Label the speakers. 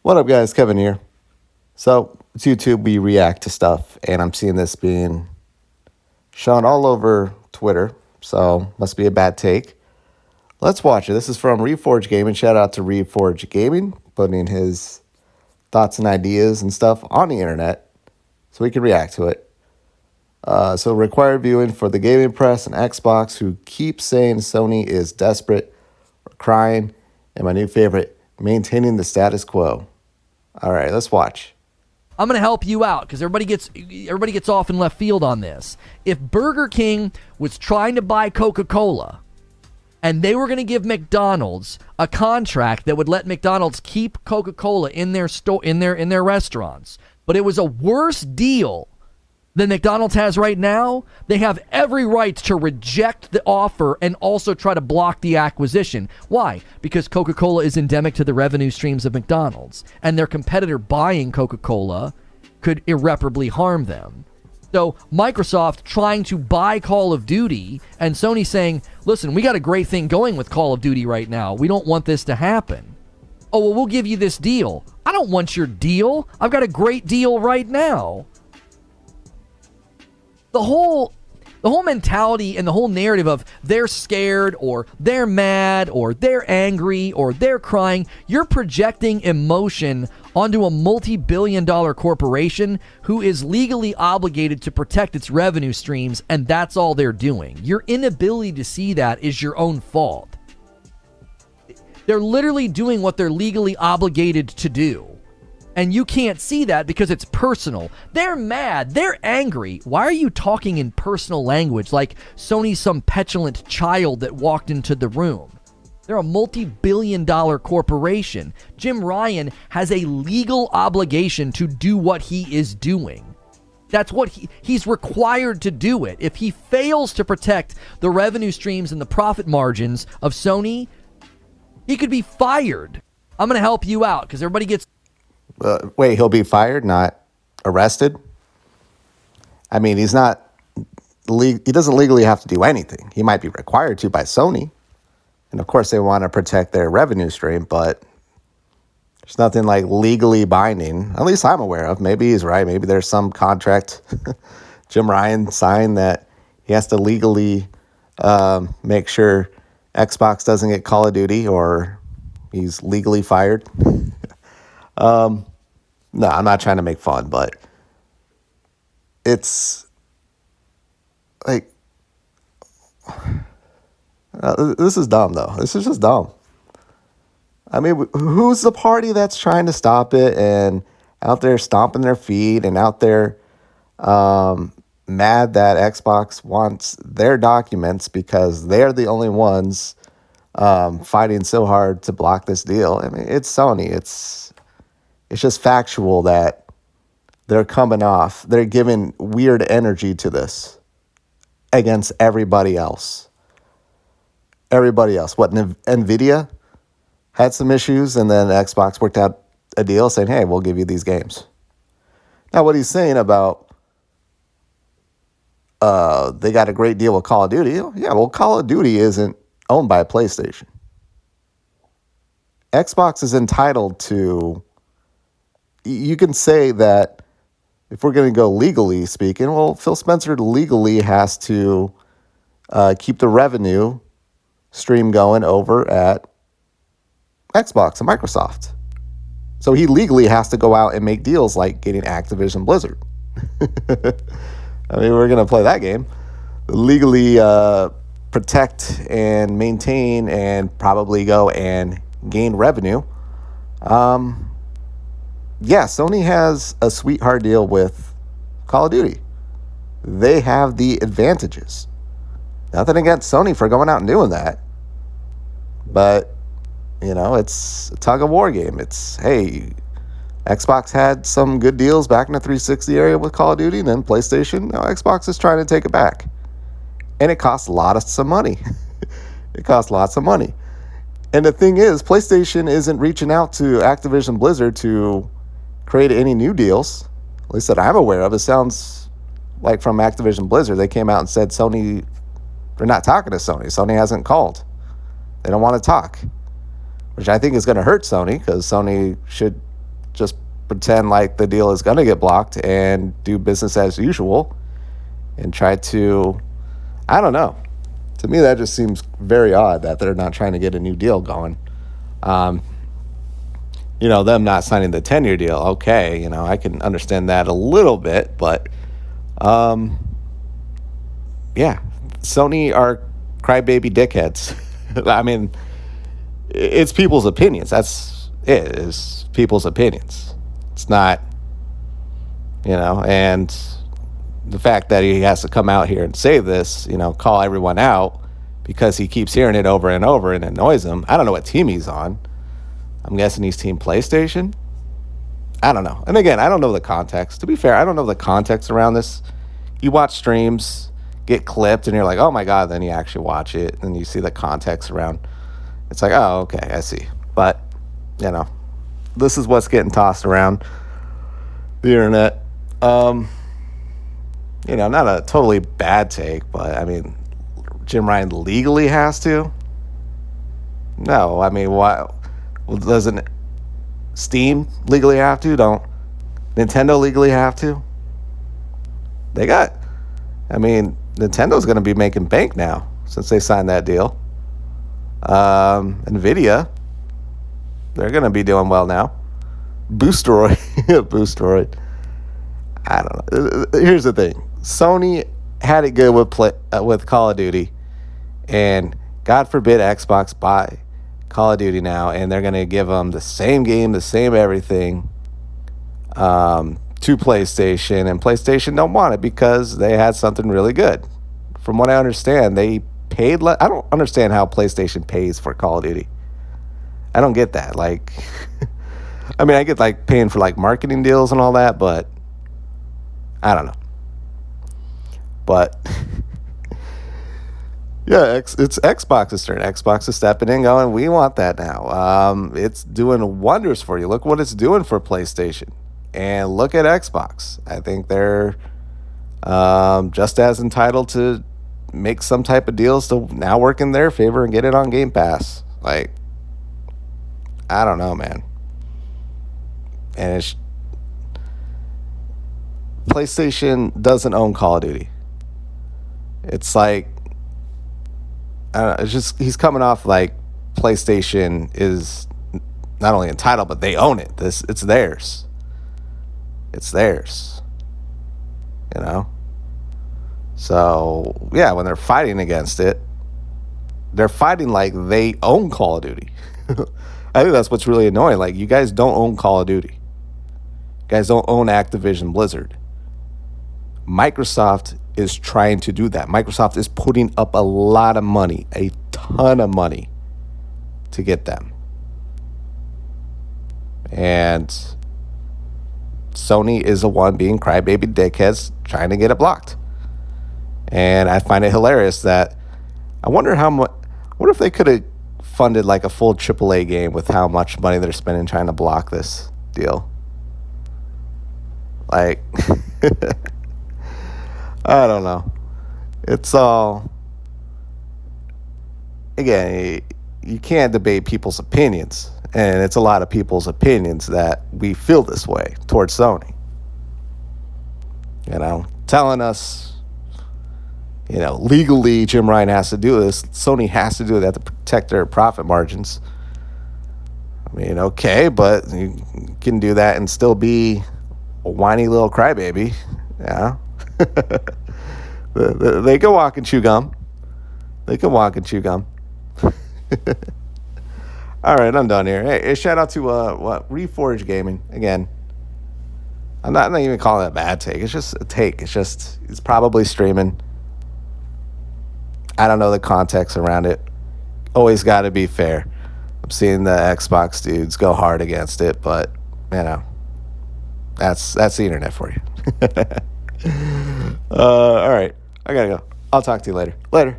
Speaker 1: What up, guys? Kevin here. So, it's YouTube. We react to stuff, and I'm seeing this being shown all over Twitter. So, must be a bad take. Let's watch it. This is from Reforge Gaming. Shout out to Reforge Gaming, putting his thoughts and ideas and stuff on the internet so we can react to it. So, required viewing for the gaming press and Xbox who keep saying Sony is desperate or crying, and my new favorite, maintaining the status quo. All right, let's watch.
Speaker 2: I'm going to help you out because everybody gets off in left field on this. If Burger King was trying to buy Coca-Cola and they were going to give McDonald's a contract that would let McDonald's keep Coca-Cola in their restaurants, but it was a worse deal than McDonald's has right now, they have every right to reject the offer and also try to block the acquisition. Why? Because Coca-Cola is endemic to the revenue streams of McDonald's, and their competitor buying Coca-Cola could irreparably harm them. So Microsoft trying to buy Call of Duty and Sony saying, listen, we got a great thing going with Call of Duty right now. We don't want this to happen. Oh, well, we'll give you this deal. I don't want your deal. I've got a great deal right now. The whole mentality and the whole narrative of they're scared or they're mad or they're angry or they're crying, you're projecting emotion onto a multi-billion-dollar corporation who is legally obligated to protect its revenue streams, and that's all they're doing. Your inability to see that is your own fault. They're literally doing what they're legally obligated to do. And you can't see that because it's personal. They're mad. They're angry. Why are you talking in personal language like Sony's some petulant child that walked into the room? They're a multi-billion-dollar corporation. Jim Ryan has a legal obligation to do what he is doing. That's what he's required to do it. If he fails to protect the revenue streams and the profit margins of Sony, he could be fired. I'm going to help you out because everybody gets...
Speaker 1: Wait, he'll be fired, not arrested? I mean, he doesn't legally have to do anything. He might be required to by Sony. And of course, they want to protect their revenue stream, but there's nothing like legally binding, at least I'm aware of. Maybe he's right. Maybe there's some contract Jim Ryan signed that he has to legally make sure Xbox doesn't get Call of Duty or he's legally fired. No, I'm not trying to make fun, but it's like, this is dumb, though. This is just dumb. I mean, who's the party that's trying to stop it and out there stomping their feet and out there mad that Xbox wants their documents because they're the only ones fighting so hard to block this deal? I mean, it's Sony. It's just factual that they're coming off. They're giving weird energy to this against everybody else. Everybody else. What, NVIDIA had some issues, and then Xbox worked out a deal saying, hey, we'll give you these games. Now, what he's saying about they got a great deal with Call of Duty. Yeah, well, Call of Duty isn't owned by PlayStation. Xbox is entitled to... You can say that if we're going to go legally speaking, well, Phil Spencer legally has to keep the revenue stream going over at Xbox and Microsoft. So he legally has to go out and make deals like getting Activision Blizzard. I mean, we're going to play that game. Legally protect and maintain and probably go and gain revenue. Yeah, Sony has a sweetheart deal with Call of Duty. They have the advantages. Nothing against Sony for going out and doing that. But, you know, it's a tug-of-war game. It's, hey, Xbox had some good deals back in the 360 area with Call of Duty, and then PlayStation, now Xbox is trying to take it back. And it costs some money. It costs lots of money. And the thing is, PlayStation isn't reaching out to Activision Blizzard to create any new deals, at least that I'm aware of. It sounds like from Activision Blizzard, they came out and said Sony, they're not talking to Sony. Sony hasn't called. They don't want to talk, which I think is going to hurt Sony because Sony should just pretend like the deal is going to get blocked and do business as usual and try to, I don't know. To me, that just seems very odd that they're not trying to get a new deal going. Them not signing the 10-year deal, okay, I can understand that a little bit, but yeah, Sony are crybaby dickheads. I mean, it's people's opinions. That's it, is people's opinions. It's not, and the fact that he has to come out here and say this, call everyone out because he keeps hearing it over and over and it annoys him. I don't know what team he's on. I'm guessing he's Team PlayStation. I don't know. And again, I don't know the context. To be fair, I don't know the context around this. You watch streams get clipped and you're like, oh my God, then you actually watch it and you see the context around. It's like, oh, okay, I see. But, this is what's getting tossed around the internet. Not a totally bad take, but I mean, Jim Ryan legally has to? No, I mean, why? Well, doesn't Steam legally have to? Don't Nintendo legally have to? Nintendo's going to be making bank now since they signed that deal. Nvidia, they're going to be doing well now. Boosteroid. I don't know. Here's the thing. Sony had it good with Call of Duty, and God forbid Xbox buy Call of Duty now, and they're going to give them the same game, the same everything to PlayStation, and PlayStation don't want it because they had something really good. From what I understand, they paid I don't understand how PlayStation pays for Call of Duty. I don't get that. Like, I mean, I get like paying for like marketing deals and all that, but I don't know. But yeah, it's Xbox's turn. Xbox is stepping in, going, we want that now. It's doing wonders for you. Look what it's doing for PlayStation, and look at Xbox. I think they're just as entitled to make some type of deals to now work in their favor and get it on Game Pass. Like, I don't know, man. And PlayStation doesn't own Call of Duty. It's like, I don't know, it's just, he's coming off like PlayStation is not only entitled, but they own it. It's theirs. It's theirs. So, yeah, when they're fighting against it, they're fighting like they own Call of Duty. I think that's what's really annoying. Like, you guys don't own Call of Duty. You guys don't own Activision Blizzard. Microsoft is trying to do that. Microsoft is putting up a lot of money, a ton of money to get them. And Sony is the one being crybaby dickheads trying to get it blocked. And I find it hilarious that I wonder if they could have funded like a full AAA game with how much money they're spending trying to block this deal. Like, I don't know. It's all, again, you can't debate people's opinions. And it's a lot of people's opinions that we feel this way towards Sony. Telling us, legally Jim Ryan has to do this. Sony has to do that to protect their profit margins. I mean, okay, but you can do that and still be a whiny little crybaby. Yeah. They can walk and chew gum. All right, I'm done here. Hey, shout out to Reforge Gaming again. I'm not even calling it a bad take. It's just a take. It's probably streaming. I don't know the context around it. Always got to be fair. I'm seeing the Xbox dudes go hard against it, but that's the internet for you. All right, I gotta go. I'll talk to you later.